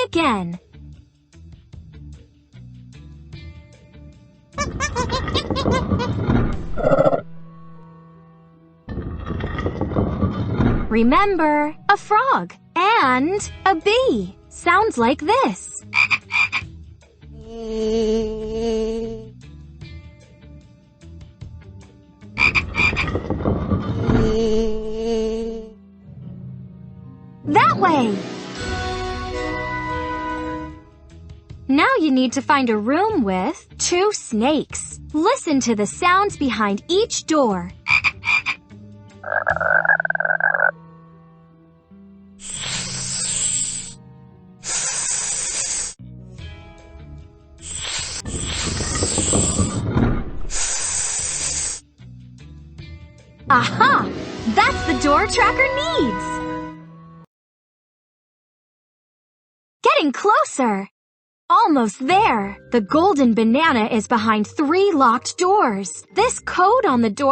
again. Remember, a frog and a bee sounds like this. That way! Now you need to find a room with 2 snakes. Listen to the sounds behind each door. Aha! That's the door tracker needs! Getting closer! Almost there! The golden banana is behind 3 locked doors. This code on the door